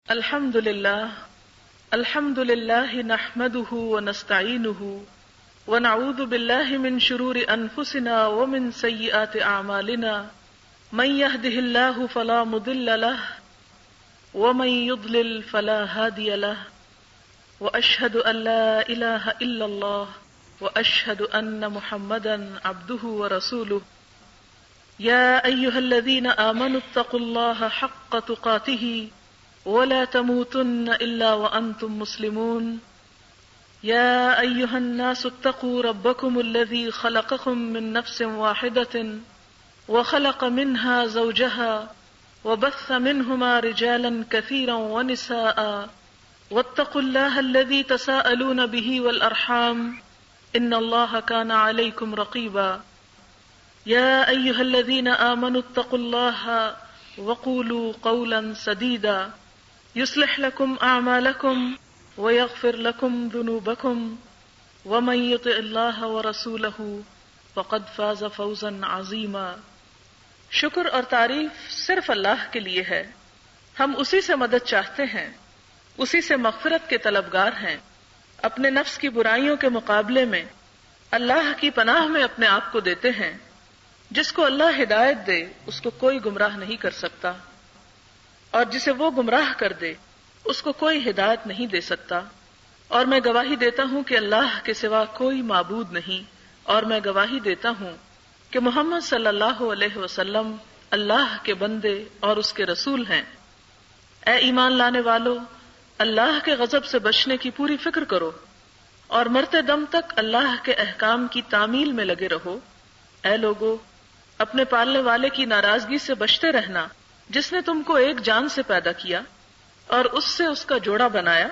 الحمد لله نحمده ونستعينه ونعوذ بالله من شرور أنفسنا ومن سيئات أعمالنا من يهده الله فلا مضل له ومن يضلل فلا هادي له وأشهد أن لا إله إلا الله وأشهد أن محمدا عبده ورسوله يا أيها الذين آمنوا اتقوا الله حق تقاته ولا تموتن إلا وأنتم مسلمون يا أيها الناس اتقوا ربكم الذي خلقكم من نفس واحدة وخلق منها زوجها وبث منهما رجالا كثيرا ونساء واتقوا الله الذي تساءلون به والأرحام إن الله كان عليكم رقيبا يا أيها الذين آمنوا اتقوا الله وقولوا قولا سديدا يصلح لكم أعمالكم ويغفر لكم ذنوبكم ومن يطع الله ورسوله فقد فاز فوزا عظيما۔ شکر اور تعریف صرف اللہ کے لیے ہے، ہم اسی سے مدد چاہتے ہیں، اسی سے مغفرت کے طلبگار ہیں۔ اپنے نفس کی برائیوں کے مقابلے میں اللہ کی پناہ میں اپنے آپ کو دیتے ہیں۔ جس کو اللہ ہدایت دے اس کو کوئی گمراہ نہیں کر سکتا، اور جسے وہ گمراہ کر دے اس کو کوئی ہدایت نہیں دے سکتا۔ اور میں گواہی دیتا ہوں کہ اللہ کے سوا کوئی معبود نہیں، اور میں گواہی دیتا ہوں کہ محمد صلی اللہ علیہ وسلم اللہ کے بندے اور اس کے رسول ہیں۔ اے ایمان لانے والو، اللہ کے غضب سے بچنے کی پوری فکر کرو اور مرتے دم تک اللہ کے احکام کی تعمیل میں لگے رہو۔ اے لوگو، اپنے پالنے والے کی ناراضگی سے بچتے رہنا، جس نے تم کو ایک جان سے پیدا کیا اور اس سے اس کا جوڑا بنایا،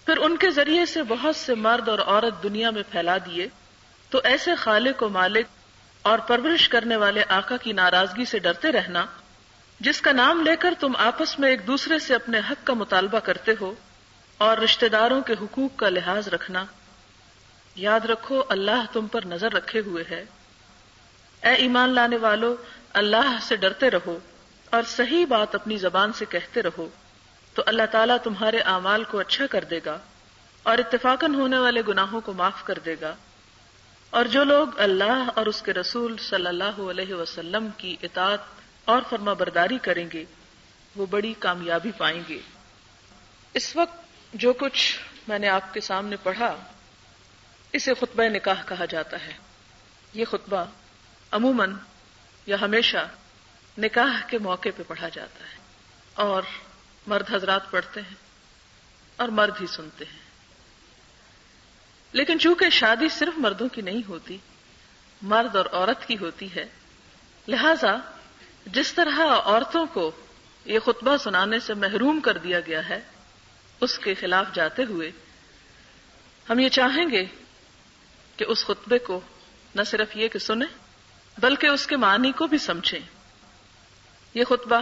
پھر ان کے ذریعے سے بہت سے مرد اور عورت دنیا میں پھیلا دیے، تو ایسے خالق و مالک اور پرورش کرنے والے آقا کی ناراضگی سے ڈرتے رہنا، جس کا نام لے کر تم آپس میں ایک دوسرے سے اپنے حق کا مطالبہ کرتے ہو، اور رشتہ داروں کے حقوق کا لحاظ رکھنا۔ یاد رکھو اللہ تم پر نظر رکھے ہوئے ہے۔ اے ایمان لانے والو، اللہ سے ڈرتے رہو اور صحیح بات اپنی زبان سے کہتے رہو، تو اللہ تعالیٰ تمہارے اعمال کو اچھا کر دے گا اور اتفاقاً ہونے والے گناہوں کو معاف کر دے گا۔ اور جو لوگ اللہ اور اس کے رسول صلی اللہ علیہ وسلم کی اطاعت اور فرما برداری کریں گے وہ بڑی کامیابی پائیں گے۔ اس وقت جو کچھ میں نے آپ کے سامنے پڑھا اسے خطبہ نکاح کہا جاتا ہے۔ یہ خطبہ عموماً یا ہمیشہ نکاح کے موقع پہ پڑھا جاتا ہے، اور مرد حضرات پڑھتے ہیں اور مرد ہی سنتے ہیں۔ لیکن چونکہ شادی صرف مردوں کی نہیں ہوتی، مرد اور عورت کی ہوتی ہے، لہذا جس طرح عورتوں کو یہ خطبہ سنانے سے محروم کر دیا گیا ہے، اس کے خلاف جاتے ہوئے ہم یہ چاہیں گے کہ اس خطبے کو نہ صرف یہ کہ سنیں بلکہ اس کے معنی کو بھی سمجھیں۔ یہ خطبہ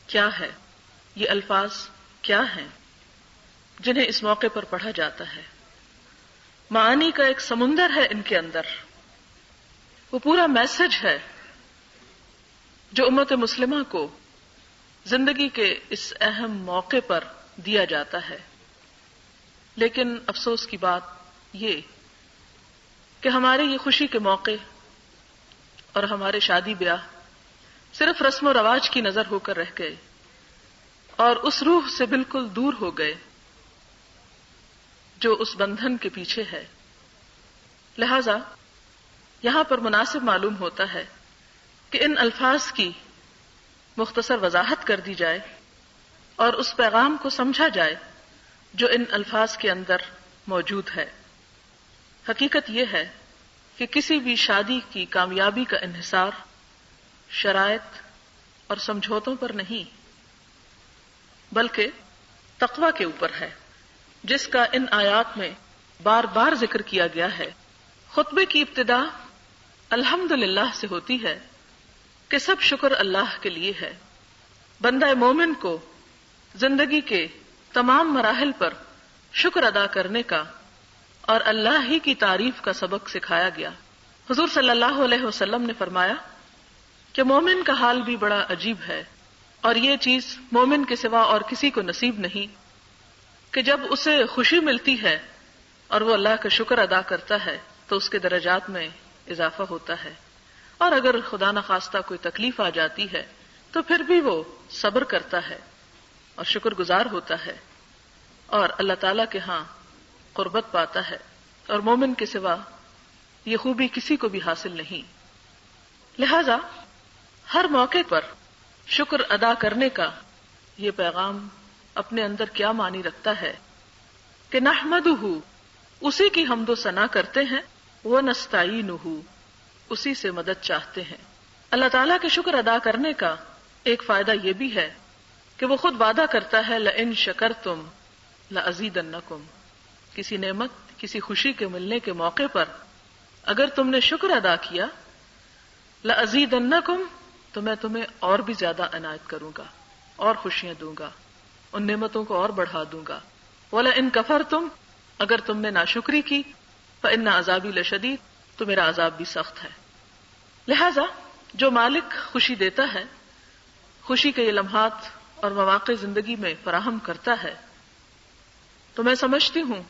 کیا ہے؟ یہ الفاظ کیا ہیں جنہیں اس موقع پر پڑھا جاتا ہے؟ معانی کا ایک سمندر ہے ان کے اندر، وہ پورا میسج ہے جو امت مسلمہ کو زندگی کے اس اہم موقع پر دیا جاتا ہے۔ لیکن افسوس کی بات یہ کہ ہمارے یہ خوشی کے موقع اور ہمارے شادی بیاہ صرف رسم و رواج کی نظر ہو کر رہ گئے اور اس روح سے بالکل دور ہو گئے جو اس بندھن کے پیچھے ہے۔ لہذا یہاں پر مناسب معلوم ہوتا ہے کہ ان الفاظ کی مختصر وضاحت کر دی جائے اور اس پیغام کو سمجھا جائے جو ان الفاظ کے اندر موجود ہے۔ حقیقت یہ ہے کہ کسی بھی شادی کی کامیابی کا انحصار شرائط اور سمجھوتوں پر نہیں بلکہ تقوی کے اوپر ہے، جس کا ان آیات میں بار بار ذکر کیا گیا ہے۔ خطبے کی ابتدا الحمدللہ سے ہوتی ہے کہ سب شکر اللہ کے لیے ہے۔ بندہ مومن کو زندگی کے تمام مراحل پر شکر ادا کرنے کا اور اللہ ہی کی تعریف کا سبق سکھایا گیا۔ حضور صلی اللہ علیہ وسلم نے فرمایا کہ مومن کا حال بھی بڑا عجیب ہے، اور یہ چیز مومن کے سوا اور کسی کو نصیب نہیں کہ جب اسے خوشی ملتی ہے اور وہ اللہ کا شکر ادا کرتا ہے تو اس کے درجات میں اضافہ ہوتا ہے، اور اگر خدا نخواستہ کوئی تکلیف آ جاتی ہے تو پھر بھی وہ صبر کرتا ہے اور شکر گزار ہوتا ہے اور اللہ تعالیٰ کے ہاں قربت پاتا ہے، اور مومن کے سوا یہ خوبی کسی کو بھی حاصل نہیں۔ لہذا ہر موقع پر شکر ادا کرنے کا یہ پیغام اپنے اندر کیا معنی رکھتا ہے کہ نحمدہ، اسی کی حمد و ثنا کرتے ہیں، ونستعینہ، اسی سے مدد چاہتے ہیں۔ اللہ تعالیٰ کے شکر ادا کرنے کا ایک فائدہ یہ بھی ہے کہ وہ خود وعدہ کرتا ہے لئن شکرتم لازیدنکم، کسی نعمت، کسی خوشی کے ملنے کے موقع پر اگر تم نے شکر ادا کیا، لازیدنکم، تو میں تمہیں اور بھی زیادہ عنایت کروں گا، اور خوشیاں دوں گا، ان نعمتوں کو اور بڑھا دوں گا۔ وَلَئِن كَفَرْتُمْ، اگر تم نے ناشکری کی، فَإِنَّ عَذَابِي لَشَدِيدٌ، تو میرا عذاب بھی سخت ہے۔ لہذا جو مالک خوشی دیتا ہے، خوشی کے یہ لمحات اور مواقع زندگی میں فراہم کرتا ہے، تو میں سمجھتی ہوں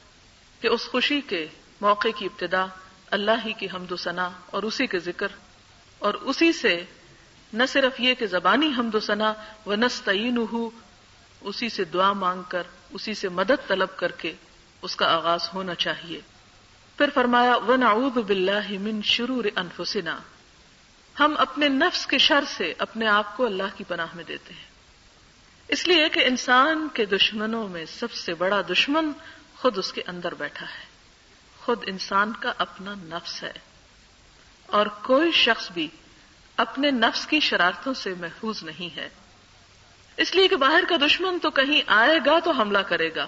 کہ اس خوشی کے موقع کی ابتدا اللہ ہی کی حمد و ثنا اور اسی کے ذکر، اور اسی سے نہ صرف یہ کہ زبانی حمد و ثنا، ونستعینہ، اسی سے دعا مانگ کر، اسی سے مدد طلب کر کے اس کا آغاز ہونا چاہیے۔ پھر فرمایا وَنَعُوذُ بِاللَّهِ مِن شُرُورِ أَنفُسِنَا، ہم اپنے نفس کے شر سے اپنے آپ کو اللہ کی پناہ میں دیتے ہیں، اس لیے کہ انسان کے دشمنوں میں سب سے بڑا دشمن خود اس کے اندر بیٹھا ہے، خود انسان کا اپنا نفس ہے، اور کوئی شخص بھی اپنے نفس کی شرارتوں سے محفوظ نہیں ہے۔ اس لیے کہ باہر کا دشمن تو کہیں آئے گا تو حملہ کرے گا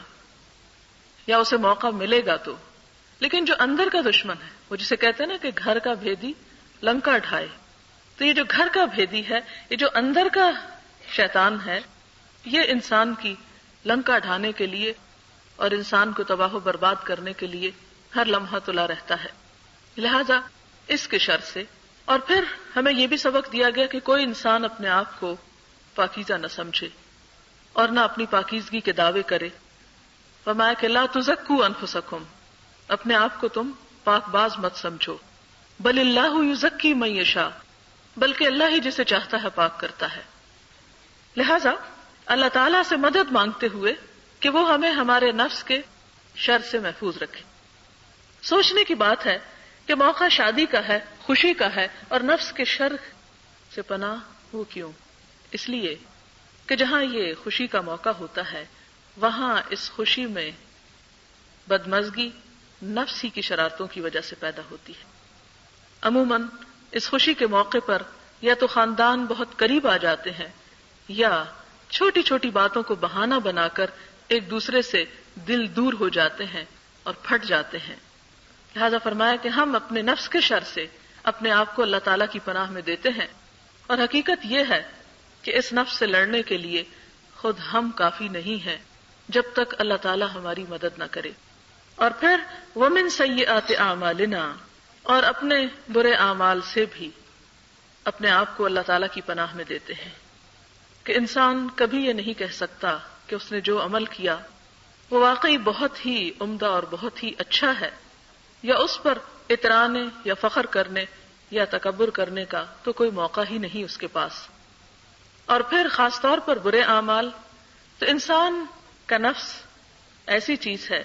یا اسے موقع ملے گا تو، لیکن جو اندر کا دشمن ہے، وہ جسے کہتے ہیں نا کہ گھر کا بھیدی لنکا ڈھائے، تو یہ جو گھر کا بھیدی ہے، یہ جو اندر کا شیطان ہے، یہ انسان کی لنکا ڈھانے کے لیے اور انسان کو تباہ و برباد کرنے کے لیے ہر لمحہ تلا رہتا ہے۔ لہذا اس کے شر سے، اور پھر ہمیں یہ بھی سبق دیا گیا کہ کوئی انسان اپنے آپ کو پاکیزہ نہ سمجھے اور نہ اپنی پاکیزگی کے دعوے کرے۔ فرمایا کہ لا تزکوا انفسکم، اپنے آپ کو تم پاک باز مت سمجھو، بل اللہ یزکی من یشاء، بلکہ اللہ ہی جسے چاہتا ہے پاک کرتا ہے۔ لہذا اللہ تعالیٰ سے مدد مانگتے ہوئے کہ وہ ہمیں ہمارے نفس کے شر سے محفوظ رکھے۔ سوچنے کی بات ہے کہ موقع شادی کا ہے، خوشی کا ہے، اور نفس کے شر سے پناہ وہ کیوں؟ اس لیے کہ جہاں یہ خوشی کا موقع ہوتا ہے وہاں اس خوشی میں بدمزگی نفس ہی کی شرارتوں کی وجہ سے پیدا ہوتی ہے۔ عموماً اس خوشی کے موقع پر یا تو خاندان بہت قریب آ جاتے ہیں یا چھوٹی چھوٹی باتوں کو بہانہ بنا کر ایک دوسرے سے دل دور ہو جاتے ہیں اور پھٹ جاتے ہیں۔ لہذا فرمایا کہ ہم اپنے نفس کے شر سے اپنے آپ کو اللہ تعالیٰ کی پناہ میں دیتے ہیں، اور حقیقت یہ ہے کہ اس نفس سے لڑنے کے لیے خود ہم کافی نہیں ہیں جب تک اللہ تعالیٰ ہماری مدد نہ کرے۔ اور پھر وَمِن سَيِّئَاتِ أَعْمَالِنَا، اور اپنے برے اعمال سے بھی اپنے آپ کو اللہ تعالیٰ کی پناہ میں دیتے ہیں کہ انسان کبھی یہ نہیں کہہ سکتا کہ اس نے جو عمل کیا وہ واقعی بہت ہی عمدہ اور بہت ہی اچھا ہے، یا اس پر اطرانے یا فخر کرنے یا تکبر کرنے کا تو کوئی موقع ہی نہیں اس کے پاس۔ اور پھر خاص طور پر برے اعمال، تو انسان کا نفس ایسی چیز ہے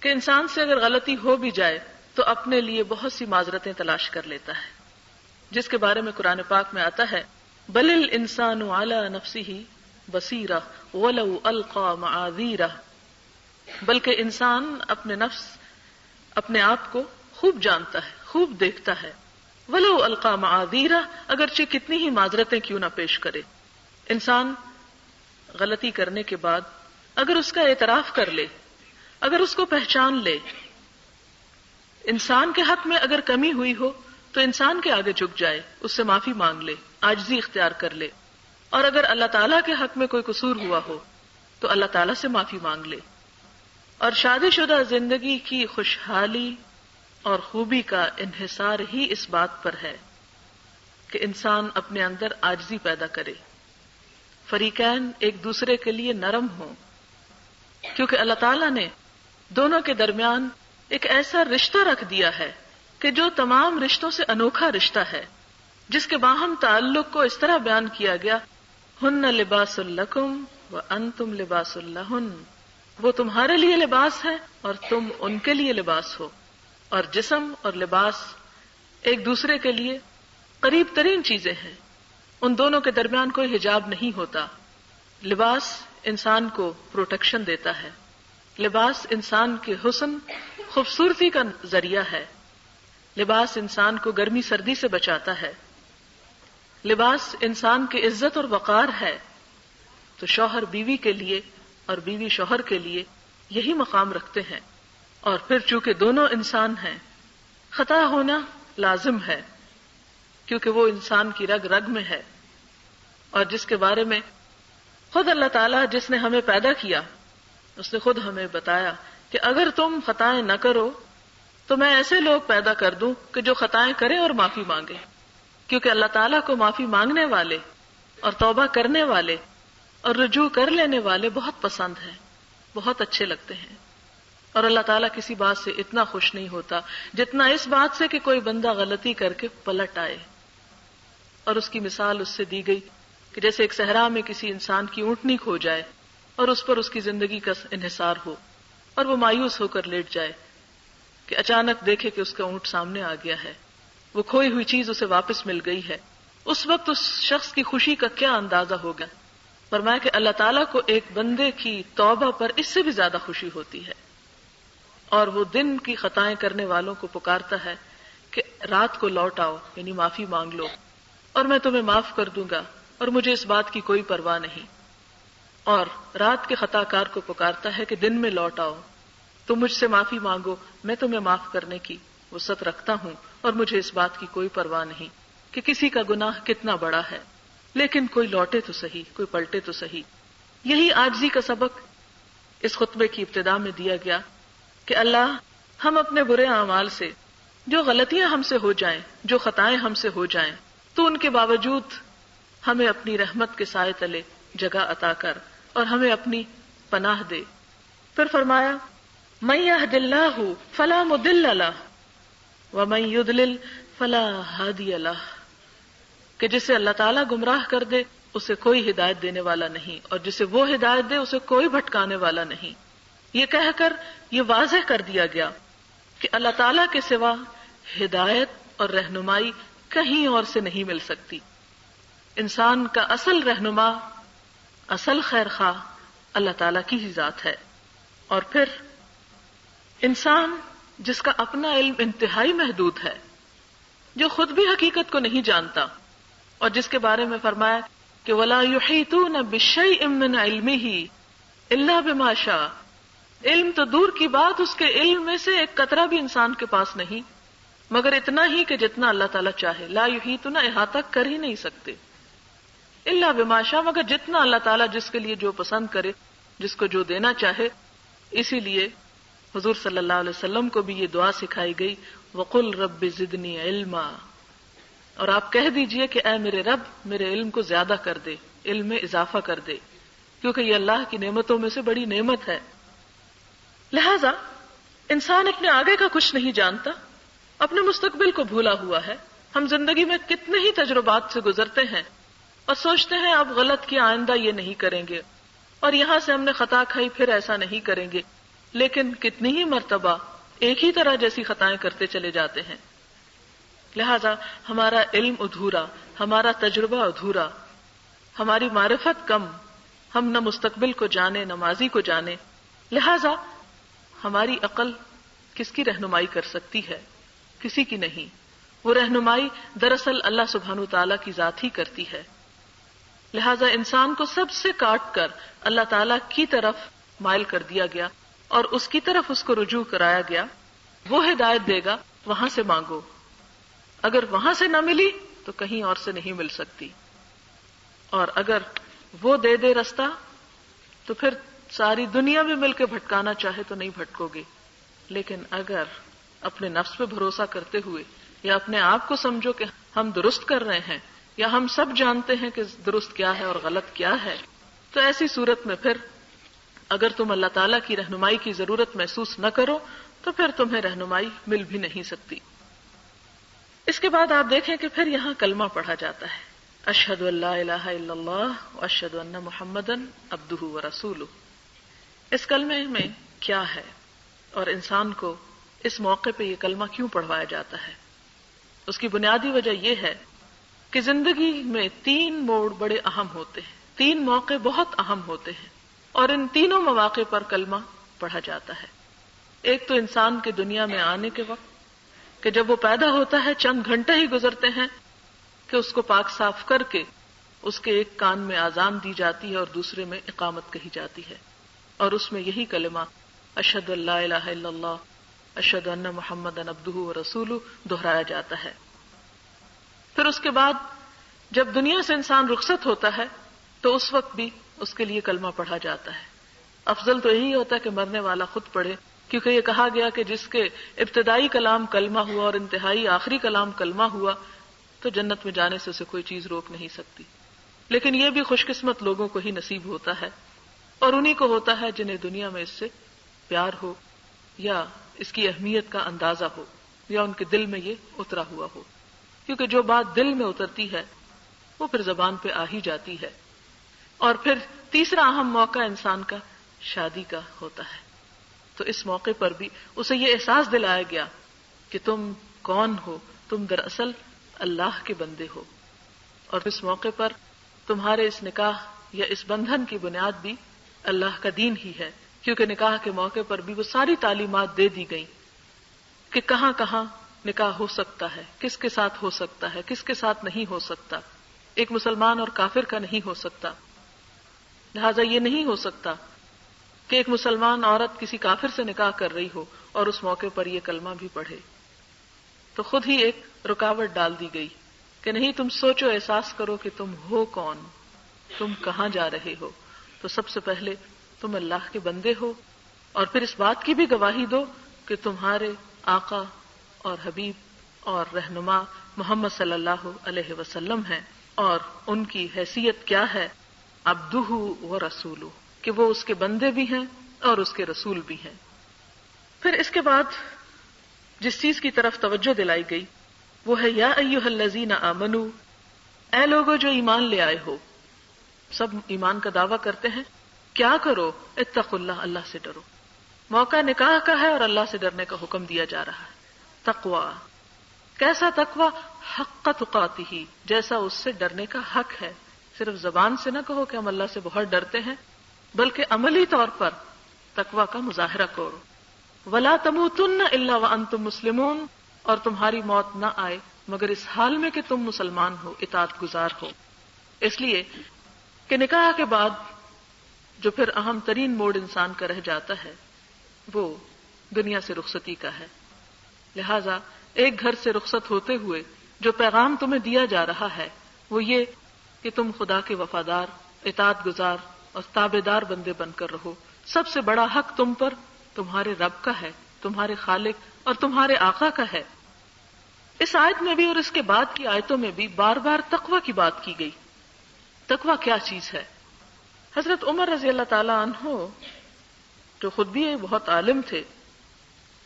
کہ انسان سے اگر غلطی ہو بھی جائے تو اپنے لیے بہت سی معذرتیں تلاش کر لیتا ہے، جس کے بارے میں قرآن پاک میں آتا ہے بل الانسان علی نفسہ بصیرہ ولو القی معاذیرہ، بلکہ انسان اپنے نفس، اپنے آپ کو خوب جانتا ہے، خوب دیکھتا ہے، ولو القی معاذیرہ، اگرچہ کتنی ہی معذرتیں کیوں نہ پیش کرے۔ انسان غلطی کرنے کے بعد اگر اس کا اعتراف کر لے، اگر اس کو پہچان لے، انسان کے حق میں اگر کمی ہوئی ہو تو انسان کے آگے جھک جائے، اس سے معافی مانگ لے، عاجزی اختیار کر لے، اور اگر اللہ تعالیٰ کے حق میں کوئی قصور ہوا ہو تو اللہ تعالیٰ سے معافی مانگ لے۔ اور شادی شدہ زندگی کی خوشحالی اور خوبی کا انحصار ہی اس بات پر ہے کہ انسان اپنے اندر عاجزی پیدا کرے، فریقین ایک دوسرے کے لیے نرم ہوں، کیونکہ اللہ تعالیٰ نے دونوں کے درمیان ایک ایسا رشتہ رکھ دیا ہے کہ جو تمام رشتوں سے انوکھا رشتہ ہے، جس کے باہم تعلق کو اس طرح بیان کیا گیا، ہن لباس لکم وانتم لباس لہن، وہ تمہارے لیے لباس ہے اور تم ان کے لیے لباس ہو. اور جسم اور لباس ایک دوسرے کے لیے قریب ترین چیزیں ہیں، ان دونوں کے درمیان کوئی حجاب نہیں ہوتا. لباس انسان کو پروٹیکشن دیتا ہے، لباس انسان کے حسن خوبصورتی کا ذریعہ ہے، لباس انسان کو گرمی سردی سے بچاتا ہے، لباس انسان کی عزت اور وقار ہے. تو شوہر بیوی کے لیے اور بیوی شوہر کے لیے یہی مقام رکھتے ہیں. اور پھر چونکہ دونوں انسان ہیں، خطا ہونا لازم ہے، کیونکہ وہ انسان کی رگ رگ میں ہے، اور جس کے بارے میں خود اللہ تعالیٰ جس نے ہمیں پیدا کیا اس نے خود ہمیں بتایا کہ اگر تم خطائیں نہ کرو تو میں ایسے لوگ پیدا کر دوں کہ جو خطائیں کریں اور معافی مانگیں. کیونکہ اللہ تعالیٰ کو معافی مانگنے والے اور توبہ کرنے والے اور رجوع کر لینے والے بہت پسند ہیں، بہت اچھے لگتے ہیں. اور اللہ تعالیٰ کسی بات سے اتنا خوش نہیں ہوتا جتنا اس بات سے کہ کوئی بندہ غلطی کر کے پلٹ آئے. اور اس کی مثال اس سے دی گئی کہ جیسے ایک صحرا میں کسی انسان کی اونٹنی کھو جائے اور اس پر اس کی زندگی کا انحصار ہو اور وہ مایوس ہو کر لیٹ جائے کہ اچانک دیکھے کہ اس کا اونٹ سامنے آ گیا ہے، وہ کھوئی ہوئی چیز اسے واپس مل گئی ہے. اس وقت اس شخص کی خوشی کا کیا اندازہ ہوگا. فرمایا کہ اللہ تعالیٰ کو ایک بندے کی توبہ پر اس سے بھی زیادہ خوشی ہوتی ہے، اور وہ دن کی خطائیں کرنے والوں کو پکارتا ہے کہ رات کو لوٹ آؤ، یعنی معافی مانگ لو اور میں تمہیں معاف کر دوں گا اور مجھے اس بات کی کوئی پرواہ نہیں. اور رات کے خطا کار کو پکارتا ہے کہ دن میں لوٹ آؤ، تم مجھ سے معافی مانگو، میں تمہیں معاف کرنے کی وسعت رکھتا ہوں اور مجھے اس بات کی کوئی پرواہ نہیں کہ کسی کا گناہ کتنا بڑا ہے، لیکن کوئی لوٹے تو صحیح، کوئی پلٹے تو صحیح. یہی عاجزی کا سبق اس خطبے کی ابتدا میں دیا گیا کہ اللہ، ہم اپنے برے اعمال سے جو غلطیاں ہم سے ہو جائیں، جو خطائیں ہم سے ہو جائیں، تو ان کے باوجود ہمیں اپنی رحمت کے سائے تلے جگہ عطا کر اور ہمیں اپنی پناہ دے. پھر فرمایا من یہد اللہ فلا مضل لہ ومن یضلل فلا ہادی لہ، کہ جسے اللہ تعالیٰ گمراہ کر دے اسے کوئی ہدایت دینے والا نہیں، اور جسے وہ ہدایت دے اسے کوئی بھٹکانے والا نہیں. یہ کہہ کر یہ واضح کر دیا گیا کہ اللہ تعالیٰ کے سوا ہدایت اور رہنمائی کہیں اور سے نہیں مل سکتی. انسان کا اصل رہنما، اصل خیر خواہ اللہ تعالیٰ کی ہی ذات ہے. اور پھر انسان جس کا اپنا علم انتہائی محدود ہے، جو خود بھی حقیقت کو نہیں جانتا، اور جس کے بارے میں فرمایا کہ وَلَا يُحِيطُونَ بِشَيْءٍ مِّنْ عِلْمِهِ إِلَّا بِمَا شَاءَ، علم تو دور کی بات، اس کے علم میں سے ایک قطرہ بھی انسان کے پاس نہیں مگر اتنا ہی کہ جتنا اللہ تعالیٰ چاہے. لا یحیطون، احاطہ کر ہی نہیں سکتے، الا بما شاء، مگر جتنا اللہ تعالیٰ جس کے لیے جو پسند کرے، جس کو جو دینا چاہے. اسی لیے حضور صلی اللہ علیہ وسلم کو بھی یہ دعا سکھائی گئی، وَقُلْ رَبِّ زِدْنِي عِلْمًا، اور آپ کہہ دیجئے کہ اے میرے رب میرے علم کو زیادہ کر دے، علم میں اضافہ کر دے، کیونکہ یہ اللہ کی نعمتوں میں سے بڑی نعمت ہے. لہذا انسان اپنے آگے کا کچھ نہیں جانتا، اپنے مستقبل کو بھولا ہوا ہے. ہم زندگی میں کتنے ہی تجربات سے گزرتے ہیں اور سوچتے ہیں اب غلط کیا، آئندہ یہ نہیں کریں گے، اور یہاں سے ہم نے خطا کھائی پھر ایسا نہیں کریں گے، لیکن کتنی ہی مرتبہ ایک ہی طرح جیسی خطائیں کرتے چلے جاتے ہیں. لہذا ہمارا علم ادھورا، ہمارا تجربہ ادھورا، ہماری معرفت کم، ہم نہ مستقبل کو جانے نہ ماضی کو جانے. لہذا ہماری عقل کس کی رہنمائی کر سکتی ہے؟ کسی کی نہیں. وہ رہنمائی دراصل اللہ سبحانہ تعالیٰ کی ذات ہی کرتی ہے. لہذا انسان کو سب سے کاٹ کر اللہ تعالیٰ کی طرف مائل کر دیا گیا اور اس کی طرف اس کو رجوع کرایا گیا. وہ ہدایت دے گا، وہاں سے مانگو. اگر وہاں سے نہ ملی تو کہیں اور سے نہیں مل سکتی، اور اگر وہ دے دے رستہ تو پھر ساری دنیا بھی مل کے بھٹکانا چاہے تو نہیں بھٹکو گے. لیکن اگر اپنے نفس پہ بھروسہ کرتے ہوئے یا اپنے آپ کو سمجھو کہ ہم درست کر رہے ہیں، یا ہم سب جانتے ہیں کہ درست کیا ہے اور غلط کیا ہے، تو ایسی صورت میں پھر اگر تم اللہ تعالیٰ کی رہنمائی کی ضرورت محسوس نہ کرو تو پھر تمہیں رہنمائی مل بھی نہیں سکتی۔ اس کے بعد آپ دیکھیں کہ پھر یہاں کلمہ پڑھا جاتا ہے، اشہد ان لا الہ الا اللہ واشہد ان محمدن عبدہ ورسولہ۔ اس کلمے میں کیا ہے اور انسان کو اس موقع پہ یہ کلمہ کیوں پڑھوایا جاتا ہے؟ اس کی بنیادی وجہ یہ ہے کہ زندگی میں 3 موڑ بڑے اہم ہوتے ہیں، 3 موقع بہت اہم ہوتے ہیں، اور ان تینوں مواقع پر کلمہ پڑھا جاتا ہے۔ ایک تو انسان کے دنیا میں آنے کے وقت، کہ جب وہ پیدا ہوتا ہے چند گھنٹے ہی گزرتے ہیں کہ اس کو پاک صاف کر کے اس کے ایک کان میں آذان دی جاتی ہے اور دوسرے میں اقامت کہی جاتی ہے، اور اس میں یہی کلمہ اشہد ان لا الہ الا اللہ اشہد ان محمدن عبدہ ورسولہ دہرایا جاتا ہے۔ پھر اس کے بعد جب دنیا سے انسان رخصت ہوتا ہے تو اس وقت بھی اس کے لیے کلمہ پڑھا جاتا ہے۔ افضل تو یہی ہوتا ہے کہ مرنے والا خود پڑھے، کیونکہ یہ کہا گیا کہ جس کے ابتدائی کلام کلمہ ہوا اور انتہائی آخری کلام کلمہ ہوا تو جنت میں جانے سے اسے کوئی چیز روک نہیں سکتی۔ لیکن یہ بھی خوش قسمت لوگوں کو ہی نصیب ہوتا ہے، اور انہی کو ہوتا ہے جنہیں دنیا میں اس سے پیار ہو یا اس کی اہمیت کا اندازہ ہو یا ان کے دل میں یہ اترا ہوا ہو، کیونکہ جو بات دل میں اترتی ہے وہ پھر زبان پہ آ ہی جاتی ہے۔ اور پھر تیسرا اہم موقع انسان کا شادی کا ہوتا ہے، تو اس موقع پر بھی اسے یہ احساس دلایا گیا کہ تم کون ہو، تم دراصل اللہ کے بندے ہو، اور اس موقع پر تمہارے اس نکاح یا اس بندھن کی بنیاد بھی اللہ کا دین ہی ہے، کیونکہ نکاح کے موقع پر بھی وہ ساری تعلیمات دے دی گئیں کہ کہاں کہاں نکاح ہو سکتا ہے، کس کے ساتھ ہو سکتا ہے، کس کے ساتھ نہیں ہو سکتا، ایک مسلمان اور کافر کا نہیں ہو سکتا۔ لہٰذا یہ نہیں ہو سکتا کہ ایک مسلمان عورت کسی کافر سے نکاح کر رہی ہو اور اس موقع پر یہ کلمہ بھی پڑھے، تو خود ہی ایک رکاوٹ ڈال دی گئی کہ نہیں، تم سوچو، احساس کرو کہ تم ہو کون، تم کہاں جا رہے ہو۔ تو سب سے پہلے تم اللہ کے بندے ہو، اور پھر اس بات کی بھی گواہی دو کہ تمہارے آقا اور حبیب اور رہنما محمد صلی اللہ علیہ وسلم ہیں، اور ان کی حیثیت کیا ہے، عبدہ و رسولہ، کہ وہ اس کے بندے بھی ہیں اور اس کے رسول بھی ہیں۔ پھر اس کے بعد جس چیز کی طرف توجہ دلائی گئی وہ ہے یا ایھا الذین آمنوا، اے لوگو جو ایمان لے آئے ہو، سب ایمان کا دعویٰ کرتے ہیں، کیا کرو، اتقوا اللہ، اللہ سے ڈرو۔ موقع نکاح کا ہے اور اللہ سے ڈرنے کا حکم دیا جا رہا ہے۔ تقوی، کیسا تقوی؟ حق تقاتہ، جیسا اس سے ڈرنے کا حق ہے۔ صرف زبان سے نہ کہو کہ ہم اللہ سے بہت ڈرتے ہیں، بلکہ عملی طور پر تقوی کا مظاہرہ کرو۔ ولا تموتن الا وانتم مسلمون، اور تمہاری موت نہ آئے مگر اس حال میں کہ تم مسلمان ہو، اطاعت گزار ہو۔ اس لیے کہ نکاح کے بعد جو پھر اہم ترین موڑ انسان کا رہ جاتا ہے وہ دنیا سے رخصتی کا ہے۔ لہذا ایک گھر سے رخصت ہوتے ہوئے جو پیغام تمہیں دیا جا رہا ہے وہ یہ کہ تم خدا کے وفادار، اطاعت گزار اور تابعدار بندے بن کر رہو۔ سب سے بڑا حق تم پر تمہارے رب کا ہے، تمہارے خالق اور تمہارے آقا کا ہے۔ اس آیت میں بھی اور اس کے بعد کی آیتوں میں بھی بار بار تقوی کی بات کی گئی۔ تقوی کیا چیز ہے؟ حضرت عمر رضی اللہ تعالی عنہ جو خود بھی بہت عالم تھے،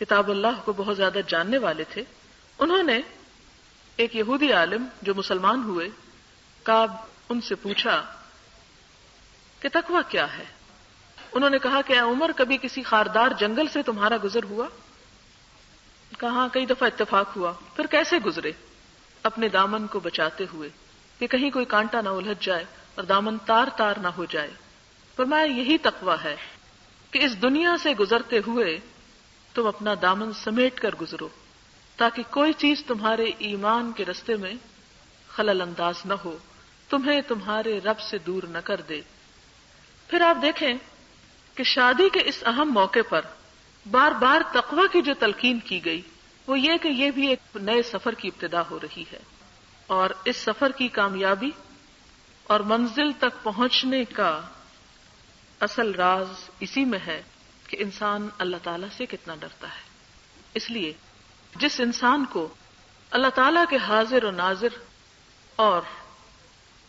کتاب اللہ کو بہت زیادہ جاننے والے تھے، انہوں نے ایک یہودی عالم جو مسلمان ہوئے کا ان سے پوچھا کہ تقوی کیا ہے؟ انہوں نے کہا کہ اے عمر، کبھی کسی خاردار جنگل سے تمہارا گزر ہوا؟ کہا کئی دفعہ اتفاق ہوا۔ پھر کیسے گزرے؟ اپنے دامن کو بچاتے ہوئے کہ کہیں کوئی کانٹا نہ الجھ جائے اور دامن تار تار نہ ہو جائے۔ فرمایا یہی تقوی ہے کہ اس دنیا سے گزرتے ہوئے تم اپنا دامن سمیٹ کر گزرو تاکہ کوئی چیز تمہارے ایمان کے رستے میں خلل انداز نہ ہو، تمہیں تمہارے رب سے دور نہ کر دے۔ پھر آپ دیکھیں کہ شادی کے اس اہم موقع پر بار بار تقوی کی جو تلقین کی گئی وہ یہ کہ یہ بھی ایک نئے سفر کی ابتدا ہو رہی ہے، اور اس سفر کی کامیابی اور منزل تک پہنچنے کا اصل راز اسی میں ہے کہ انسان اللہ تعالیٰ سے کتنا ڈرتا ہے۔ اس لیے جس انسان کو اللہ تعالیٰ کے حاضر و ناظر اور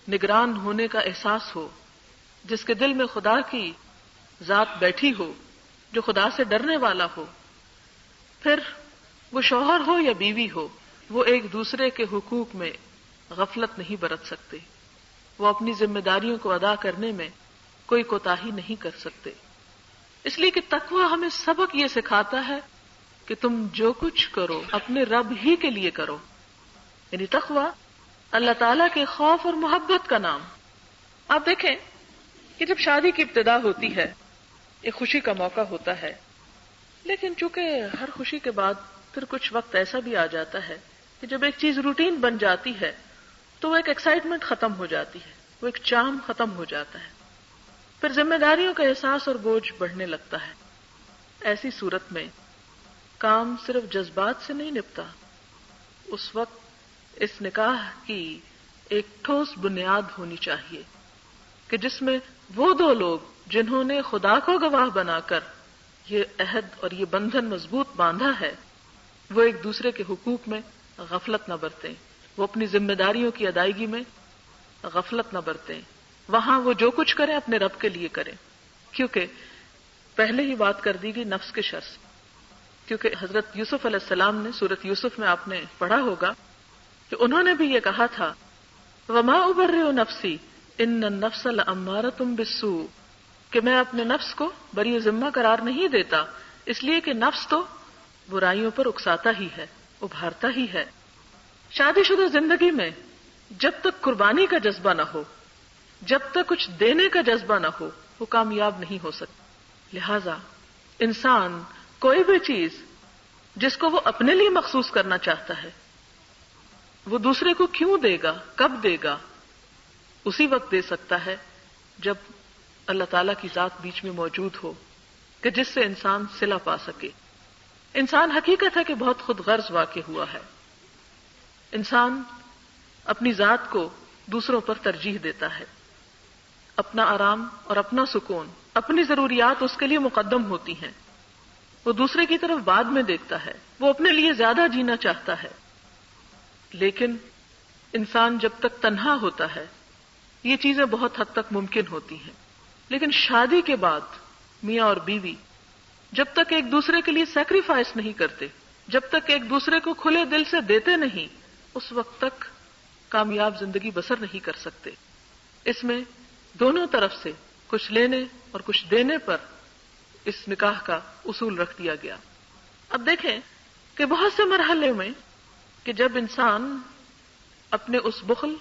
نگران ہونے کا احساس ہو، جس کے دل میں خدا کی ذات بیٹھی ہو، جو خدا سے ڈرنے والا ہو، پھر وہ شوہر ہو یا بیوی ہو، وہ ایک دوسرے کے حقوق میں غفلت نہیں برت سکتے، وہ اپنی ذمہ داریوں کو ادا کرنے میں کوئی کوتاہی نہیں کر سکتے۔ اس لیے کہ تقویٰ ہمیں سبق یہ سکھاتا ہے کہ تم جو کچھ کرو اپنے رب ہی کے لیے کرو، یعنی تقویٰ اللہ تعالیٰ کے خوف اور محبت کا نام۔ آپ دیکھیں کہ جب شادی کی ابتدا ہوتی ہے ایک خوشی کا موقع ہوتا ہے، لیکن چونکہ ہر خوشی کے بعد پھر کچھ وقت ایسا بھی آ جاتا ہے کہ جب ایک چیز روٹین بن جاتی ہے تو وہ ایک ایکسائٹمنٹ ختم ہو جاتی ہے، وہ ایک چارم ختم ہو جاتا ہے، پھر ذمہ داریوں کا احساس اور بوجھ بڑھنے لگتا ہے۔ ایسی صورت میں کام صرف جذبات سے نہیں نپتا، اس وقت اس نکاح کی ایک ٹھوس بنیاد ہونی چاہیے کہ جس میں وہ دو لوگ جنہوں نے خدا کو گواہ بنا کر یہ عہد اور یہ بندھن مضبوط باندھا ہے، وہ ایک دوسرے کے حقوق میں غفلت نہ برتیں، وہ اپنی ذمہ داریوں کی ادائیگی میں غفلت نہ برتیں، وہاں وہ جو کچھ کریں اپنے رب کے لیے کریں، کیونکہ پہلے ہی بات کر دی گئی نفس کے شر سے، کیونکہ حضرت یوسف علیہ السلام نے سورۃ یوسف میں آپ نے پڑھا ہوگا کہ انہوں نے بھی یہ کہا تھا وما ابرئ نفسی ان النفس لامارۃ بالسوء، کہ میں اپنے نفس کو بری ذمہ قرار نہیں دیتا، اس لیے کہ نفس تو برائیوں پر اکساتا ہی ہے، ابھارتا ہی ہے۔ شادی شدہ زندگی میں جب تک قربانی کا جذبہ نہ ہو، جب تک کچھ دینے کا جذبہ نہ ہو، وہ کامیاب نہیں ہو سکتی۔ لہذا انسان کوئی بھی چیز جس کو وہ اپنے لیے مخصوص کرنا چاہتا ہے وہ دوسرے کو کیوں دے گا، کب دے گا، اسی وقت دے سکتا ہے جب اللہ تعالیٰ کی ذات بیچ میں موجود ہو کہ جس سے انسان صلہ پا سکے۔ انسان حقیقت ہے کہ بہت خود غرض واقع ہوا ہے، انسان اپنی ذات کو دوسروں پر ترجیح دیتا ہے، اپنا آرام اور اپنا سکون، اپنی ضروریات اس کے لیے مقدم ہوتی ہیں، وہ دوسرے کی طرف بعد میں دیکھتا ہے، وہ اپنے لیے زیادہ جینا چاہتا ہے۔ لیکن انسان جب تک تنہا ہوتا ہے یہ چیزیں بہت حد تک ممکن ہوتی ہیں، لیکن شادی کے بعد میاں اور بیوی جب تک ایک دوسرے کے لیے سیکریفائس نہیں کرتے، جب تک ایک دوسرے کو کھلے دل سے دیتے نہیں، اس وقت تک کامیاب زندگی بسر نہیں کر سکتے۔ اس میں دونوں طرف سے کچھ لینے اور کچھ دینے پر اس نکاح کا اصول رکھ دیا گیا۔ اب دیکھیں کہ بہت سے مرحلے میں کہ جب انسان اپنے اس بخل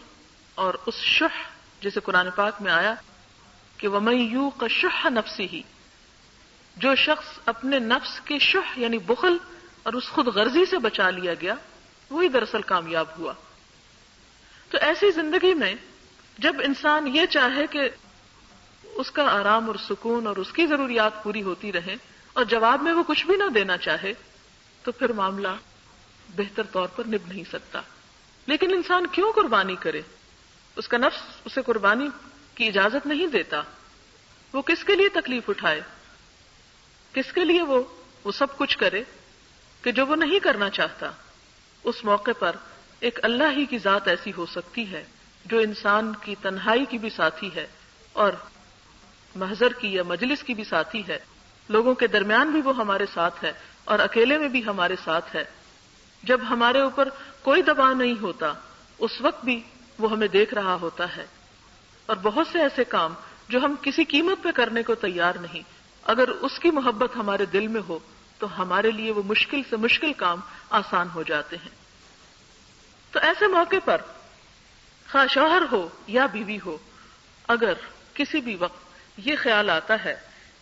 اور اس شح، جیسے قرآن پاک میں آیا کہ وَمَن یوق شح نفسہ، جو شخص اپنے نفس کے شح یعنی بخل اور اس خود غرضی سے بچا لیا گیا وہی دراصل کامیاب ہوا۔ تو ایسی زندگی میں جب انسان یہ چاہے کہ اس کا آرام اور سکون اور اس کی ضروریات پوری ہوتی رہیں اور جواب میں وہ کچھ بھی نہ دینا چاہے تو پھر معاملہ بہتر طور پر نبھ نہیں سکتا۔ لیکن انسان کیوں قربانی کرے؟ اس کا نفس اسے قربانی کی اجازت نہیں دیتا۔ وہ کس کے لیے تکلیف اٹھائے، کس کے لیے وہ سب کچھ کرے کہ جو وہ نہیں کرنا چاہتا؟ اس موقع پر ایک اللہ ہی کی ذات ایسی ہو سکتی ہے جو انسان کی تنہائی کی بھی ساتھی ہے اور محضر کی یا مجلس کی بھی ساتھی ہے، لوگوں کے درمیان بھی وہ ہمارے ساتھ ہے اور اکیلے میں بھی ہمارے ساتھ ہے۔ جب ہمارے اوپر کوئی دباؤ نہیں ہوتا اس وقت بھی وہ ہمیں دیکھ رہا ہوتا ہے، اور بہت سے ایسے کام جو ہم کسی قیمت پہ کرنے کو تیار نہیں، اگر اس کی محبت ہمارے دل میں ہو تو ہمارے لیے وہ مشکل سے مشکل کام آسان ہو جاتے ہیں۔ تو ایسے موقع پر خواہ شوہر ہو یا بیوی ہو، اگر کسی بھی وقت یہ خیال آتا ہے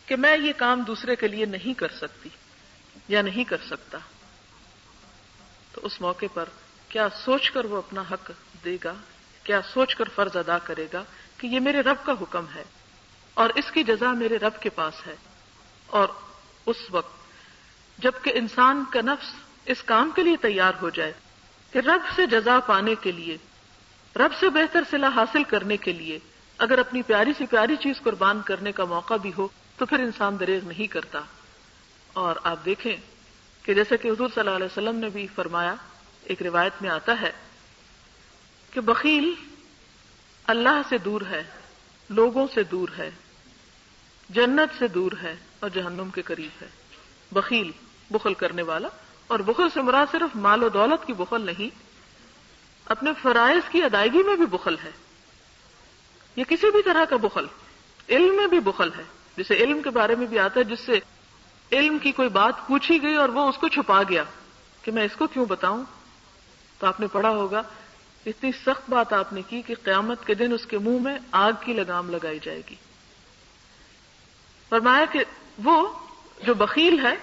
کہ میں یہ کام دوسرے کے لیے نہیں کر سکتی یا نہیں کر سکتا، تو اس موقع پر کیا سوچ کر وہ اپنا حق دے گا، کیا سوچ کر فرض ادا کرے گا کہ یہ میرے رب کا حکم ہے اور اس کی جزا میرے رب کے پاس ہے۔ اور اس وقت جبکہ انسان کا نفس اس کام کے لیے تیار ہو جائے کہ رب سے جزا پانے کے لیے، رب سے بہتر صلہ حاصل کرنے کے لیے اگر اپنی پیاری سی پیاری چیز قربان کرنے کا موقع بھی ہو تو پھر انسان دریغ نہیں کرتا۔ اور آپ دیکھیں کہ جیسے کہ حضور صلی اللہ علیہ وسلم نے بھی فرمایا، ایک روایت میں آتا ہے کہ بخیل اللہ سے دور ہے، لوگوں سے دور ہے، جنت سے دور ہے اور جہنم کے قریب ہے۔ بخیل، بخل کرنے والا، اور بخل سے مراد صرف مال و دولت کی بخل نہیں، اپنے فرائض کی ادائیگی میں بھی بخل ہے، یہ کسی بھی طرح کا بخل، علم میں بھی بخل ہے، جسے علم کے بارے میں بھی آتا ہے، جس سے علم کی کوئی بات پوچھی گئی اور وہ اس کو چھپا گیا کہ میں اس کو کیوں بتاؤں، تو آپ نے پڑھا ہوگا اتنی سخت بات آپ نے کی کہ قیامت کے دن اس کے منہ میں آگ کی لگام لگائی جائے گی۔ فرمایا کہ وہ جو بخیل ہے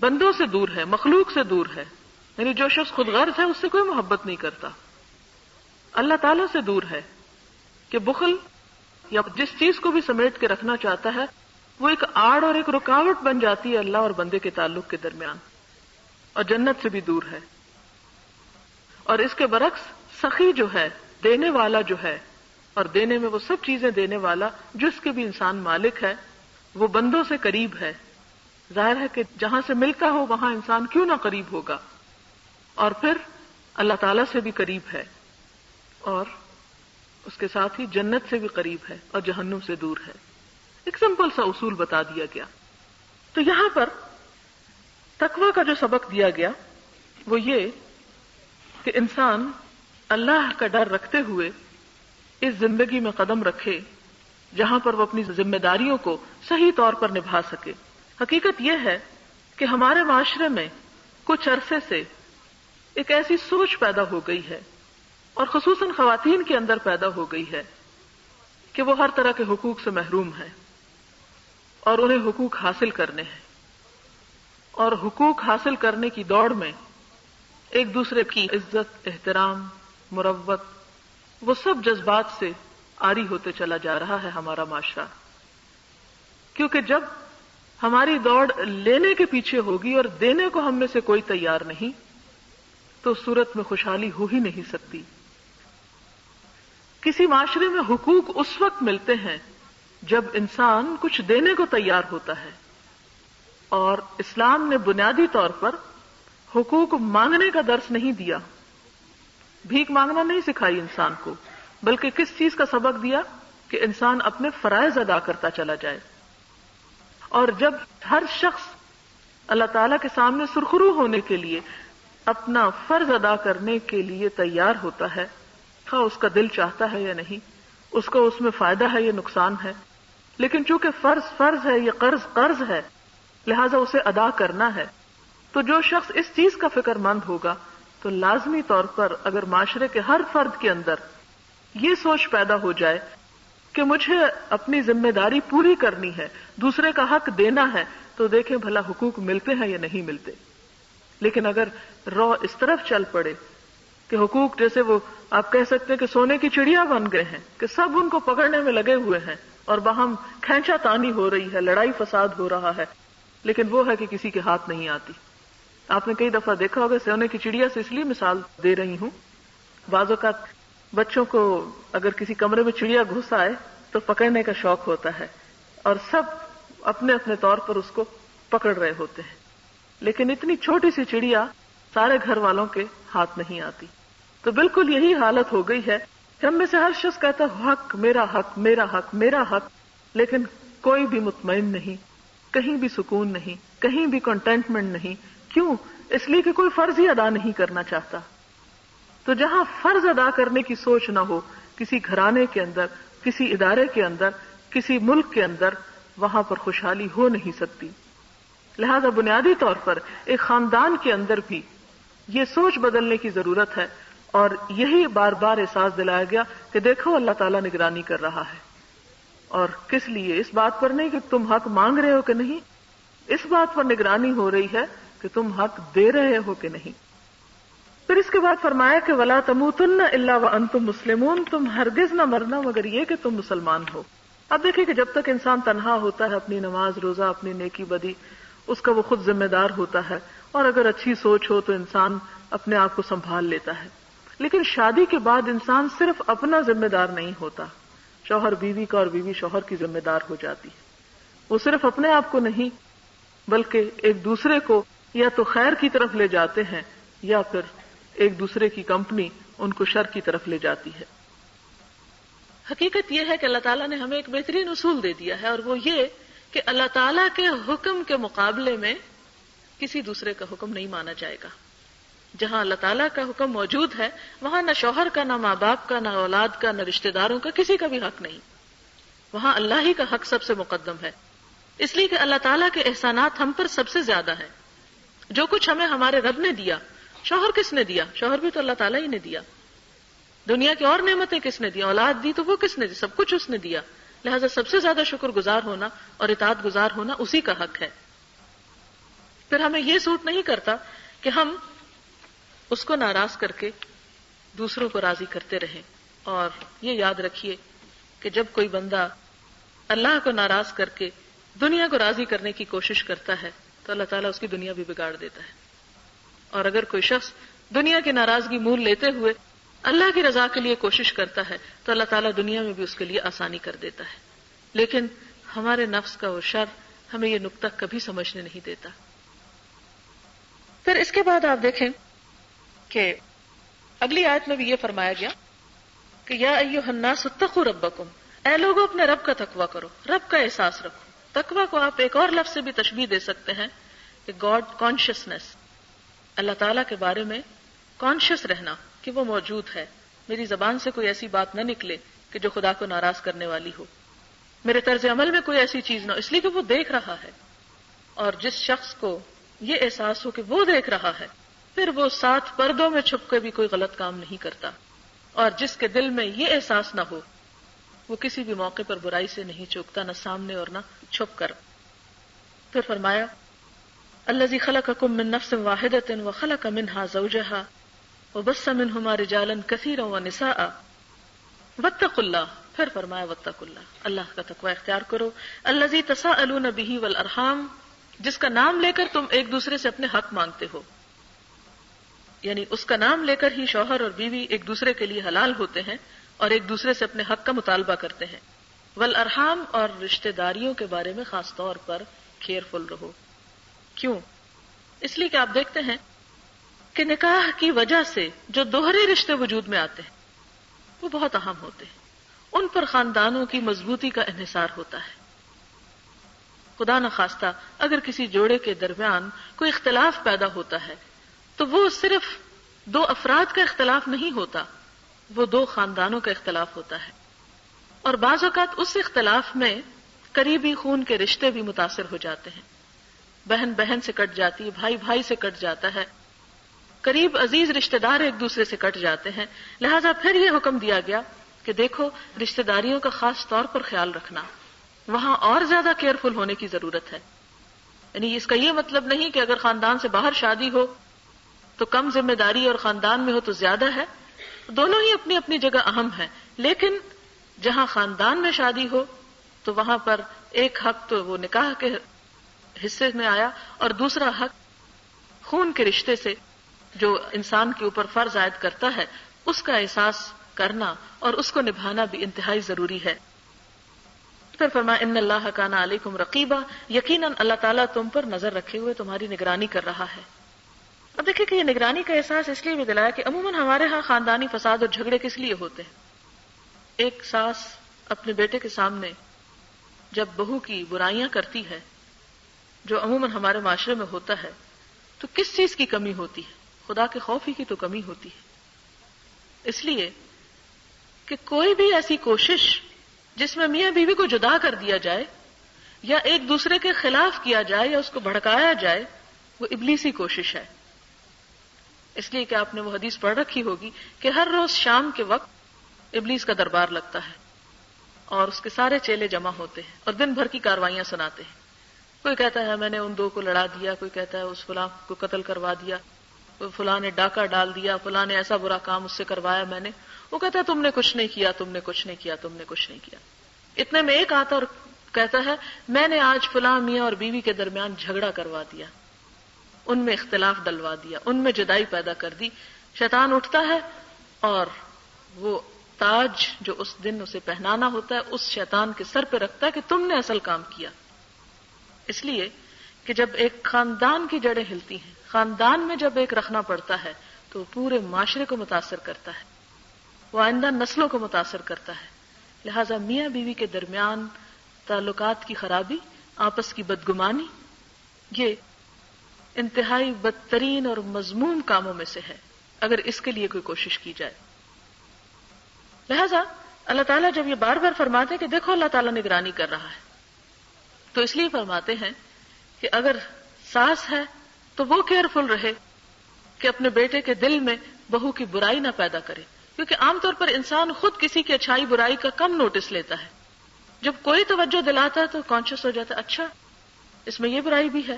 بندوں سے دور ہے، مخلوق سے دور ہے، یعنی جو شخص خود غرض ہے اس سے کوئی محبت نہیں کرتا، اللہ تعالیٰ سے دور ہے، کہ بخل یا جس چیز کو بھی سمیٹ کے رکھنا چاہتا ہے وہ ایک آڑ اور ایک رکاوٹ بن جاتی ہے اللہ اور بندے کے تعلق کے درمیان، اور جنت سے بھی دور ہے۔ اور اس کے برعکس سخی جو ہے، دینے والا جو ہے، اور دینے میں وہ سب چیزیں دینے والا جس کے بھی انسان مالک ہے، وہ بندوں سے قریب ہے۔ ظاہر ہے کہ جہاں سے ملتا ہو وہاں انسان کیوں نہ قریب ہوگا، اور پھر اللہ تعالیٰ سے بھی قریب ہے، اور اس کے ساتھ ہی جنت سے بھی قریب ہے اور جہنم سے دور ہے۔ ایک سمپل سا اصول بتا دیا گیا۔ تو یہاں پر تقویٰ کا جو سبق دیا گیا وہ یہ کہ انسان اللہ کا ڈر رکھتے ہوئے اس زندگی میں قدم رکھے جہاں پر وہ اپنی ذمہ داریوں کو صحیح طور پر نبھا سکے۔ حقیقت یہ ہے کہ ہمارے معاشرے میں کچھ عرصے سے ایک ایسی سوچ پیدا ہو گئی ہے، اور خصوصاً خواتین کے اندر پیدا ہو گئی ہے، کہ وہ ہر طرح کے حقوق سے محروم ہیں اور انہیں حقوق حاصل کرنے ہیں، اور حقوق حاصل کرنے کی دوڑ میں ایک دوسرے کی عزت، احترام، مروت، وہ سب جذبات سے عاری ہوتے چلا جا رہا ہے ہمارا معاشرہ۔ کیونکہ جب ہماری دوڑ لینے کے پیچھے ہوگی اور دینے کو ہم میں سے کوئی تیار نہیں، تو اس صورت میں خوشحالی ہو ہی نہیں سکتی۔ کسی معاشرے میں حقوق اس وقت ملتے ہیں جب انسان کچھ دینے کو تیار ہوتا ہے، اور اسلام نے بنیادی طور پر حقوق مانگنے کا درس نہیں دیا، بھیک مانگنا نہیں سکھائی انسان کو، بلکہ کس چیز کا سبق دیا کہ انسان اپنے فرائض ادا کرتا چلا جائے۔ اور جب ہر شخص اللہ تعالیٰ کے سامنے سرخرو ہونے کے لیے اپنا فرض ادا کرنے کے لیے تیار ہوتا ہے، خواہ اس کا دل چاہتا ہے یا نہیں، اس کو اس میں فائدہ ہے یا نقصان ہے، لیکن چونکہ فرض فرض ہے، یہ قرض قرض ہے، لہذا اسے ادا کرنا ہے، تو جو شخص اس چیز کا فکر مند ہوگا تو لازمی طور پر اگر معاشرے کے ہر فرد کے اندر یہ سوچ پیدا ہو جائے کہ مجھے اپنی ذمہ داری پوری کرنی ہے، دوسرے کا حق دینا ہے، تو دیکھیں بھلا حقوق ملتے ہیں یا نہیں ملتے۔ لیکن اگر رو اس طرف چل پڑے کہ حقوق جیسے وہ آپ کہہ سکتے ہیں کہ سونے کی چڑیا بن گئے ہیں، کہ سب ان کو پکڑنے میں لگے ہوئے ہیں اور باہم کھینچا تانی ہو رہی ہے، لڑائی فساد ہو رہا ہے، لیکن وہ ہے کہ کسی کے ہاتھ نہیں آتی۔ آپ نے کئی دفعہ دیکھا ہوگا، سونے کی چڑیا سے اس لیے مثال دے رہی ہوں، بعض اوقات بچوں کو اگر کسی کمرے میں چڑیا گھس آئے تو پکڑنے کا شوق ہوتا ہے، اور سب اپنے اپنے طور پر اس کو پکڑ رہے ہوتے ہیں، لیکن اتنی چھوٹی سی چڑیا سارے گھر والوں کے ہاتھ نہیں آتی۔ تو بالکل یہی حالت ہو گئی ہے کہ ہم میں سے ہر شخص کہتا ہے حق میرا، حق میرا، حق میرا حق، لیکن کوئی بھی مطمئن نہیں، کہیں بھی سکون نہیں، کہیں بھی کنٹینٹمنٹ نہیں۔ کیوں؟ اس لیے کہ کوئی فرض ہی ادا نہیں کرنا چاہتا۔ تو جہاں فرض ادا کرنے کی سوچ نہ ہو کسی گھرانے کے اندر، کسی ادارے کے اندر، کسی ملک کے اندر، وہاں پر خوشحالی ہو نہیں سکتی۔ لہذا بنیادی طور پر ایک خاندان کے اندر بھی یہ سوچ بدلنے کی ضرورت ہے، اور یہی بار بار احساس دلایا گیا کہ دیکھو اللہ تعالیٰ نگرانی کر رہا ہے، اور کس لیے؟ اس بات پر نہیں کہ تم حق مانگ رہے ہو کہ نہیں، اس بات پر نگرانی ہو رہی ہے کہ تم حق دے رہے ہو کہ نہیں۔ پھر اس کے بعد فرمایا کہ وَلَا تَمُوتُنَّ إِلَّا وَأَنْتُمْ مُسْلِمُونَ، تم ہرگز نہ مرنا مگر یہ کہ تم مسلمان ہو۔ اب دیکھیں کہ جب تک انسان تنہا ہوتا ہے، اپنی نماز روزہ، اپنی نیکی بدی، اس کا وہ خود ذمہ دار ہوتا ہے، اور اگر اچھی سوچ ہو تو انسان اپنے آپ کو سنبھال لیتا ہے۔ لیکن شادی کے بعد انسان صرف اپنا ذمہ دار نہیں ہوتا، شوہر بیوی کا اور بیوی شوہر کی ذمہ دار ہو جاتی ہے۔ وہ صرف اپنے آپ کو نہیں بلکہ ایک دوسرے کو یا تو خیر کی طرف لے جاتے ہیں، یا پھر ایک دوسرے کی کمپنی ان کو شر کی طرف لے جاتی ہے۔ حقیقت یہ ہے کہ اللہ تعالیٰ نے ہمیں ایک بہترین اصول دے دیا ہے، اور وہ یہ کہ اللہ تعالیٰ کے حکم کے مقابلے میں کسی دوسرے کا حکم نہیں مانا جائے گا۔ جہاں اللہ تعالیٰ کا حکم موجود ہے وہاں نہ شوہر کا، نہ ماں باپ کا، نہ اولاد کا، نہ رشتہ داروں کا، کسی کا بھی حق نہیں۔ وہاں اللہ ہی کا حق سب سے مقدم ہے، اس لیے کہ اللہ تعالیٰ کے احسانات ہم پر سب سے زیادہ ہیں۔ جو کچھ ہمیں ہمارے رب نے دیا، شوہر کس نے دیا؟ شوہر بھی تو اللہ تعالیٰ ہی نے دیا۔ دنیا کی اور نعمتیں کس نے دیا؟ اولاد دی تو وہ کس نے دی؟ سب کچھ اس نے دیا۔ لہذا سب سے زیادہ شکر گزار ہونا اور اطاعت گزار ہونا اسی کا حق ہے۔ پھر ہمیں یہ سوٹ نہیں کرتا کہ ہم اس کو ناراض کر کے دوسروں کو راضی کرتے رہیں۔ اور یہ یاد رکھیے کہ جب کوئی بندہ اللہ کو ناراض کر کے دنیا کو راضی کرنے کی کوشش کرتا ہے تو اللہ تعالیٰ اس کی دنیا بھی بگاڑ دیتا ہے، اور اگر کوئی شخص دنیا کی ناراضگی مول لیتے ہوئے اللہ کی رضا کے لیے کوشش کرتا ہے تو اللہ تعالیٰ دنیا میں بھی اس کے لیے آسانی کر دیتا ہے۔ لیکن ہمارے نفس کا وہ شر ہمیں یہ نقطہ کبھی سمجھنے نہیں دیتا۔ پھر اس کے بعد آپ دیکھیں کہ اگلی آیت میں بھی یہ فرمایا گیا کہ یا ایھا الناس اتقوا ربکم، اے لوگوں اپنے رب کا تقوی کرو، رب کا احساس رکھو۔ تقوی کو آپ ایک اور لفظ سے بھی تشبیہ دے سکتے ہیں کہ گاڈ کانشیسنس، اللہ تعالیٰ کے بارے میں کانشیس رہنا کہ وہ موجود ہے، میری زبان سے کوئی ایسی بات نہ نکلے کہ جو خدا کو ناراض کرنے والی ہو، میرے طرز عمل میں کوئی ایسی چیز نہ ہو، اس لیے کہ وہ دیکھ رہا ہے۔ اور جس شخص کو یہ احساس ہو کہ وہ دیکھ رہا ہے، پھر وہ ساتھ پردوں میں چھپ کے بھی کوئی غلط کام نہیں کرتا، اور جس کے دل میں یہ احساس نہ ہو وہ کسی بھی موقع پر برائی سے نہیں چوکتا، نہ سامنے اور نہ چھپ کر۔ پھر فرمایا الذی خلقکم من نفس واحدۃ وخلق منها زوجها وبث منهما رجالا کثیرا ونساء واتقوا اللہ۔ پھر فرمایا واتقوا اللہ، اللہ کا تقوی اختیار کرو، الذی تساءلون به والارحام، جس کا نام لے کر تم ایک دوسرے سے اپنے حق مانگتے ہو، یعنی اس کا نام لے کر ہی شوہر اور بیوی ایک دوسرے کے لیے حلال ہوتے ہیں اور ایک دوسرے سے اپنے حق کا مطالبہ کرتے ہیں۔ والارحام، اور رشتہ داریوں کے بارے میں خاص طور پر کیئرفل رہو۔ کیوں؟ اس لیے کہ آپ دیکھتے ہیں کہ نکاح کی وجہ سے جو دوہرے رشتے وجود میں آتے ہیں وہ بہت اہم ہوتے ہیں، ان پر خاندانوں کی مضبوطی کا انحصار ہوتا ہے۔ خدا نخواستہ اگر کسی جوڑے کے درمیان کوئی اختلاف پیدا ہوتا ہے تو وہ صرف دو افراد کا اختلاف نہیں ہوتا، وہ دو خاندانوں کا اختلاف ہوتا ہے، اور بعض اوقات اس اختلاف میں قریبی خون کے رشتے بھی متاثر ہو جاتے ہیں، بہن بہن سے کٹ جاتی ہے، بھائی بھائی سے کٹ جاتا ہے، قریب عزیز رشتہ دار ایک دوسرے سے کٹ جاتے ہیں۔ لہذا پھر یہ حکم دیا گیا کہ دیکھو رشتہ داریوں کا خاص طور پر خیال رکھنا، وہاں اور زیادہ کیئرفل ہونے کی ضرورت ہے۔ یعنی اس کا یہ مطلب نہیں کہ اگر خاندان سے باہر شادی ہو تو کم ذمہ داری اور خاندان میں ہو تو زیادہ ہے، دونوں ہی اپنی اپنی جگہ اہم ہیں، لیکن جہاں خاندان میں شادی ہو تو وہاں پر ایک حق تو وہ نکاح کے حصے میں آیا، اور دوسرا حق خون کے رشتے سے جو انسان کے اوپر فرض عائد کرتا ہے اس کا احساس کرنا اور اس کو نبھانا بھی انتہائی ضروری ہے۔ پھر فرمایا ان اللہ کان علیکم رقیبا، یقیناً اللہ تعالیٰ تم پر نظر رکھے ہوئے تمہاری نگرانی کر رہا ہے۔ اب دیکھیں کہ یہ نگرانی کا احساس اس لیے بھی دلایا کہ عموماً ہمارے ہاں خاندانی فساد اور جھگڑے کس لیے ہوتے ہیں؟ ایک ساس اپنے بیٹے کے سامنے جب بہو کی برائیاں کرتی ہے، جو عموماً ہمارے معاشرے میں ہوتا ہے، تو کس چیز کی کمی ہوتی ہے؟ خدا کے خوف ہی کی تو کمی ہوتی ہے۔ اس لیے کہ کوئی بھی ایسی کوشش جس میں میاں بیوی کو جدا کر دیا جائے یا ایک دوسرے کے خلاف کیا جائے یا اس کو بھڑکایا جائے، وہ ابلیسی کوشش ہے۔ اس لیے کہ آپ نے وہ حدیث پڑھ رکھی ہوگی کہ ہر روز شام کے وقت ابلیس کا دربار لگتا ہے اور اس کے سارے چیلے جمع ہوتے ہیں اور دن بھر کی کاروائیاں سناتے ہیں۔ کوئی کہتا ہے میں نے ان دو کو لڑا دیا، کوئی کہتا ہے اس فلاں کو قتل کروا دیا، فلاں نے ڈاکہ ڈال دیا، فلاں نے ایسا برا کام اس سے کروایا میں نے، وہ کہتا ہے تم نے کچھ نہیں کیا، تم نے کچھ نہیں کیا، تم نے کچھ نہیں کیا۔ اتنے میں ایک آتا اور کہتا ہے میں نے آج فلاں میاں اور بیوی کے درمیان جھگڑا کروا دیا، ان میں اختلاف ڈلوا دیا، ان میں جدائی پیدا کر دی۔ شیطان اٹھتا ہے اور وہ تاج جو اس دن اسے پہنانا ہوتا ہے اس شیطان کے سر پہ رکھتا ہے کہ تم نے اصل کام کیا۔ اس لیے کہ جب ایک خاندان کی جڑیں ہلتی ہیں، خاندان میں جب ایک رکھنا پڑتا ہے تو پورے معاشرے کو متاثر کرتا ہے، وہ آئندہ نسلوں کو متاثر کرتا ہے۔ لہذا میاں بیوی کے درمیان تعلقات کی خرابی، آپس کی بدگمانی، یہ انتہائی بدترین اور مذموم کاموں میں سے ہے اگر اس کے لیے کوئی کوشش کی جائے۔ لہذا اللہ تعالیٰ جب یہ بار بار فرماتے ہیں کہ دیکھو اللہ تعالیٰ نگرانی کر رہا ہے، تو اس لیے فرماتے ہیں کہ اگر ساس ہے تو وہ کیئرفل رہے کہ اپنے بیٹے کے دل میں بہو کی برائی نہ پیدا کرے، کیونکہ عام طور پر انسان خود کسی کی اچھائی برائی کا کم نوٹس لیتا ہے، جب کوئی توجہ دلاتا ہے تو کانشیس ہو جاتا ہے اچھا اس میں یہ برائی بھی ہے۔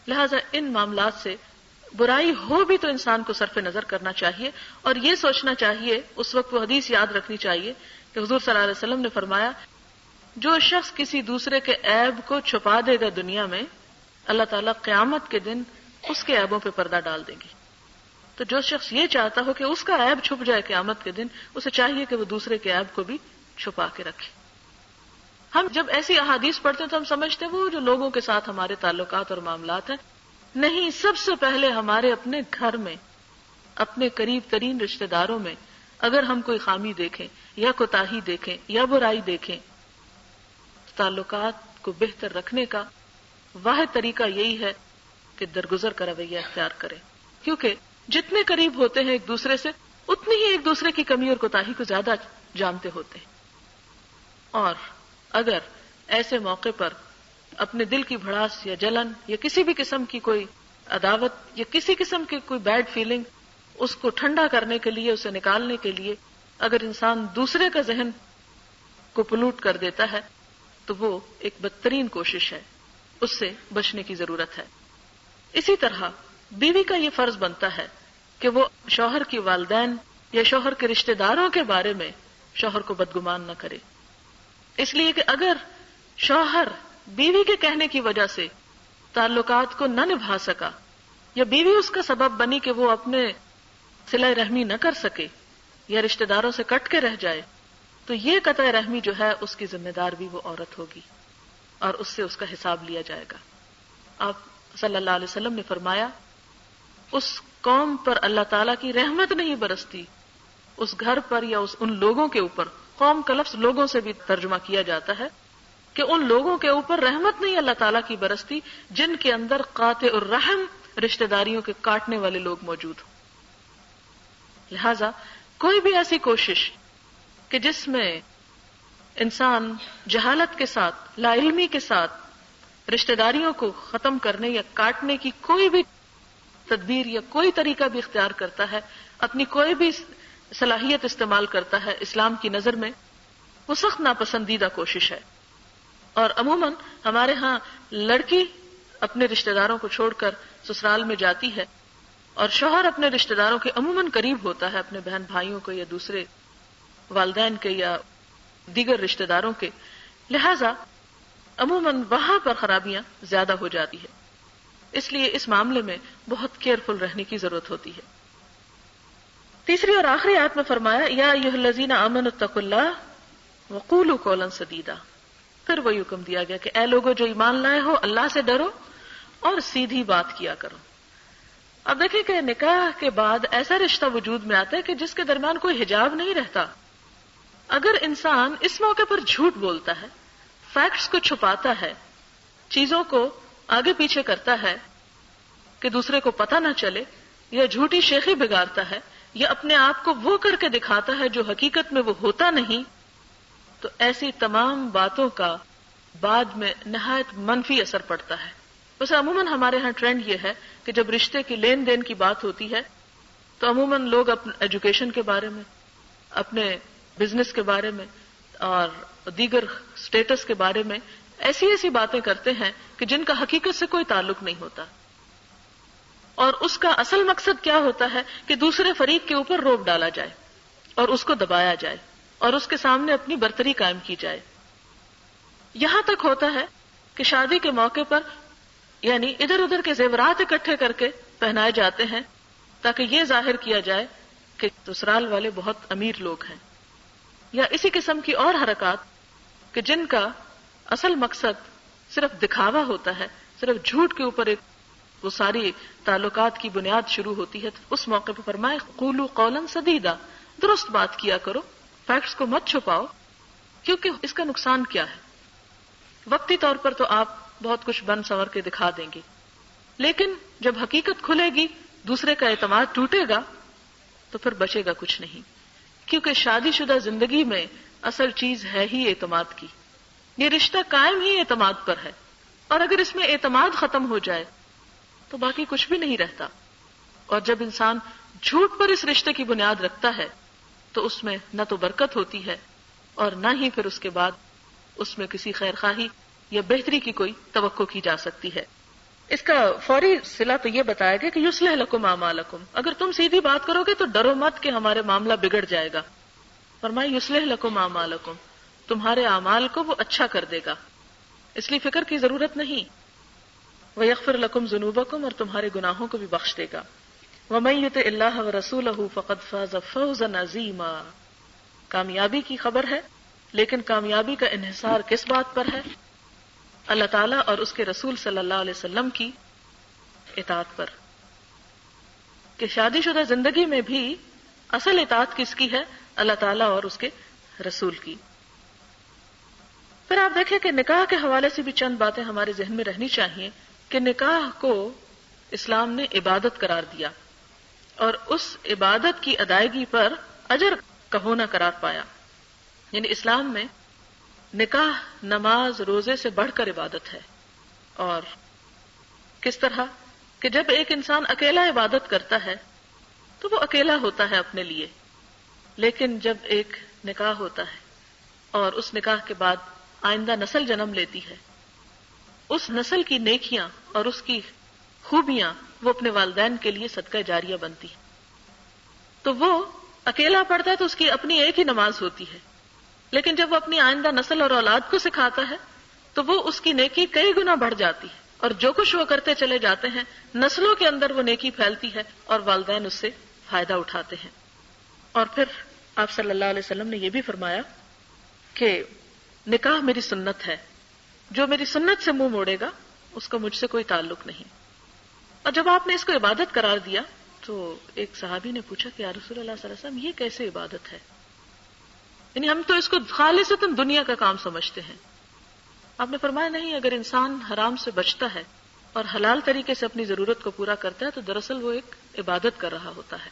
لہذا ان معاملات سے برائی ہو بھی تو انسان کو صرف نظر کرنا چاہیے اور یہ سوچنا چاہیے، اس وقت وہ حدیث یاد رکھنی چاہیے کہ حضور صلی اللہ علیہ وسلم نے فرمایا جو شخص کسی دوسرے کے عیب کو چھپا دے گا دنیا میں، اللہ تعالیٰ قیامت کے دن اس کے عیبوں پہ پردہ ڈال دیں گے۔ تو جو شخص یہ چاہتا ہو کہ اس کا عیب چھپ جائے قیامت کے دن، اسے چاہیے کہ وہ دوسرے کے عیب کو بھی چھپا کے رکھے۔ ہم جب ایسی احادیث پڑھتے ہیں تو ہم سمجھتے ہیں وہ جو لوگوں کے ساتھ ہمارے تعلقات اور معاملات ہیں، نہیں، سب سے پہلے ہمارے اپنے گھر میں، اپنے قریب ترین رشتہ داروں میں اگر ہم کوئی خامی دیکھیں یا کوتاہی دیکھیں یا برائی دیکھیں، تعلقات کو بہتر رکھنے کا واحد طریقہ یہی ہے کہ درگزر کا رویہ اختیار کریں، کیونکہ جتنے قریب ہوتے ہیں ایک دوسرے سے اتنی ہی ایک دوسرے کی کمی اور کوتاہی کو زیادہ جانتے ہوتے ہیں۔ اور اگر ایسے موقع پر اپنے دل کی بھڑاس یا جلن یا کسی بھی قسم کی کوئی عداوت یا کسی قسم کی کوئی بیڈ فیلنگ، اس کو ٹھنڈا کرنے کے لیے، اسے نکالنے کے لیے اگر انسان دوسرے کا ذہن کو پلوٹ کر دیتا ہے تو وہ ایک بدترین کوشش ہے، اس سے بچنے کی ضرورت ہے۔ اسی طرح بیوی کا یہ فرض بنتا ہے کہ وہ شوہر کی والدین یا شوہر کے رشتہ داروں کے بارے میں شوہر کو بدگمان نہ کرے، اس لیے کہ اگر شوہر بیوی کے کہنے کی وجہ سے تعلقات کو نہ نبھا سکا یا بیوی اس کا سبب بنی کہ وہ اپنے صلہ رحمی نہ کر سکے یا رشتہ داروں سے کٹ کے رہ جائے، تو یہ قطع رحمی جو ہے اس کی ذمہ دار بھی وہ عورت ہوگی اور اس سے اس کا حساب لیا جائے گا۔ آپ صلی اللہ علیہ وسلم نے فرمایا اس قوم پر اللہ تعالیٰ کی رحمت نہیں برستی، اس گھر پر یا ان لوگوں کے اوپر، قوم کا لفظ لوگوں سے بھی ترجمہ کیا جاتا ہے کہ ان لوگوں کے اوپر رحمت نہیں اللہ تعالیٰ کی برستی جن کے اندر قاطع الرحم، رشتہ داریوں کے کاٹنے والے لوگ موجود ہوں۔ لہذا کوئی بھی ایسی کوشش کہ جس میں انسان جہالت کے ساتھ، لا علمی کے ساتھ رشتہ داریوں کو ختم کرنے یا کاٹنے کی کوئی بھی تدبیر یا کوئی طریقہ بھی اختیار کرتا ہے، اپنی کوئی بھی صلاحیت استعمال کرتا ہے اسلام کی نظر میں، وہ سخت ناپسندیدہ کوشش ہے۔ اور عموماً ہمارے ہاں لڑکی اپنے رشتہ داروں کو چھوڑ کر سسرال میں جاتی ہے اور شوہر اپنے رشتہ داروں کے عموماً قریب ہوتا ہے، اپنے بہن بھائیوں کو یا دوسرے والدین کے یا دیگر رشتہ داروں کے، لہذا عموماً وہاں پر خرابیاں زیادہ ہو جاتی ہے۔ اس لیے اس معاملے میں بہت کیئرفل رہنے کی ضرورت ہوتی ہے۔ تیسری اور آخری آیت میں فرمایا یا ایھا الذین آمنوا اتقوا اللہ وقولوا قولا سدیدا، پھر وہی حکم دیا گیا کہ اے لوگو جو ایمان لائے ہو اللہ سے ڈرو اور سیدھی بات کیا کرو۔ اب دیکھیں کہ نکاح کے بعد ایسا رشتہ وجود میں آتا ہے کہ جس کے درمیان کوئی حجاب نہیں رہتا۔ اگر انسان اس موقع پر جھوٹ بولتا ہے، فیکٹس کو چھپاتا ہے، چیزوں کو آگے پیچھے کرتا ہے کہ دوسرے کو پتہ نہ چلے، یا جھوٹی شیخی بگاڑتا ہے، یا اپنے آپ کو وہ کر کے دکھاتا ہے جو حقیقت میں وہ ہوتا نہیں، تو ایسی تمام باتوں کا بعد میں نہایت منفی اثر پڑتا ہے۔ ویسے عموماً ہمارے ہاں ٹرینڈ یہ ہے کہ جب رشتے کی لین دین کی بات ہوتی ہے تو عموماً لوگ اپنے ایجوکیشن کے بارے میں، اپنے بزنس کے بارے میں اور دیگر سٹیٹس کے بارے میں ایسی ایسی باتیں کرتے ہیں کہ جن کا حقیقت سے کوئی تعلق نہیں ہوتا، اور اس کا اصل مقصد کیا ہوتا ہے کہ دوسرے فریق کے اوپر روب ڈالا جائے اور اس کو دبایا جائے اور اس کے سامنے اپنی برتری قائم کی جائے۔ یہاں تک ہوتا ہے کہ شادی کے موقع پر یعنی ادھر ادھر کے زیورات اکٹھے کر کے پہنائے جاتے ہیں تاکہ یہ ظاہر کیا جائے کہ سسرال والے بہت امیر لوگ ہیں، یا اسی قسم کی اور حرکات کہ جن کا اصل مقصد صرف دکھاوا ہوتا ہے، صرف جھوٹ کے اوپر ایک وہ ساری تعلقات کی بنیاد شروع ہوتی ہے۔ تو اس موقع پہ فرمائے قولوا قولا سدیدا، درست بات کیا کرو، فیکٹس کو مت چھپاؤ، کیونکہ اس کا نقصان کیا ہے؟ وقتی طور پر تو آپ بہت کچھ بن سنور کے دکھا دیں گے، لیکن جب حقیقت کھلے گی، دوسرے کا اعتماد ٹوٹے گا، تو پھر بچے گا کچھ نہیں. کیونکہ شادی شدہ زندگی میں اصل چیز ہے ہی اعتماد کی. یہ رشتہ قائم ہی اعتماد پر ہے، اور اگر اس میں اعتماد ختم ہو جائے تو باقی کچھ بھی نہیں رہتا. اور جب انسان جھوٹ پر اس رشتے کی بنیاد رکھتا ہے تو اس میں نہ تو برکت ہوتی ہے اور نہ ہی پھر اس کے بعد اس میں کسی خیر خواہی یا بہتری کی کوئی توقع کی جا سکتی ہے. اس کا فوری صلہ تو یہ بتایا گیا کہ یصلح لکم اعمالکم، اگر تم سیدھی بات کرو گے تو ڈرو مت کہ ہمارے معاملہ بگڑ جائے گا. فرمایا یصلح لکم اعمالکم، تمہارے اعمال کو وہ اچھا کر دے گا، اس لیے فکر کی ضرورت نہیں. ویغفر لکم ذنوبکم، اور تمہارے گناہوں کو بھی بخش دے گا. ومن یطع اللہ ورسولہ فقد فاز فوزا عظیما. کامیابی کی خبر ہے، لیکن کامیابی کا انحصار کس بات پر ہے؟ اللہ تعالیٰ اور اس کے رسول صلی اللہ علیہ وسلم کی اطاعت پر. کہ شادی شدہ زندگی میں بھی اصل اطاعت کس کی ہے؟ اللہ تعالیٰ اور اس کے رسول کی. پھر آپ دیکھیں کہ نکاح کے حوالے سے بھی چند باتیں ہمارے ذہن میں رہنی چاہیے کہ نکاح کو اسلام نے عبادت قرار دیا اور اس عبادت کی ادائیگی پر اجر کا ہونا قرار پایا. یعنی اسلام میں نکاح نماز روزے سے بڑھ کر عبادت ہے. اور کس طرح کہ جب ایک انسان اکیلا عبادت کرتا ہے تو وہ اکیلا ہوتا ہے اپنے لیے، لیکن جب ایک نکاح ہوتا ہے اور اس نکاح کے بعد آئندہ نسل جنم لیتی ہے، اس نسل کی نیکیاں اور اس کی خوبیاں وہ اپنے والدین کے لیے صدقہ جاریہ بنتی ہیں. تو وہ اکیلا پڑھتا ہے تو اس کی اپنی ایک ہی نماز ہوتی ہے، لیکن جب وہ اپنی آئندہ نسل اور اولاد کو سکھاتا ہے تو وہ اس کی نیکی کئی گنا بڑھ جاتی ہے، اور جو کچھ وہ کرتے چلے جاتے ہیں نسلوں کے اندر وہ نیکی پھیلتی ہے اور والدین اس سے فائدہ اٹھاتے ہیں. اور پھر آپ صلی اللہ علیہ وسلم نے یہ بھی فرمایا کہ نکاح میری سنت ہے، جو میری سنت سے منہ موڑے گا اس کا مجھ سے کوئی تعلق نہیں. اور جب آپ نے اس کو عبادت قرار دیا تو ایک صحابی نے پوچھا کہ یا رسول اللہ صلی اللہ علیہ وسلم یہ کیسے عبادت ہے؟ یعنی ہم تو اس کو خالصتاً دنیا کا کام سمجھتے ہیں. آپ نے فرمایا نہیں، اگر انسان حرام سے بچتا ہے اور حلال طریقے سے اپنی ضرورت کو پورا کرتا ہے تو دراصل وہ ایک عبادت کر رہا ہوتا ہے.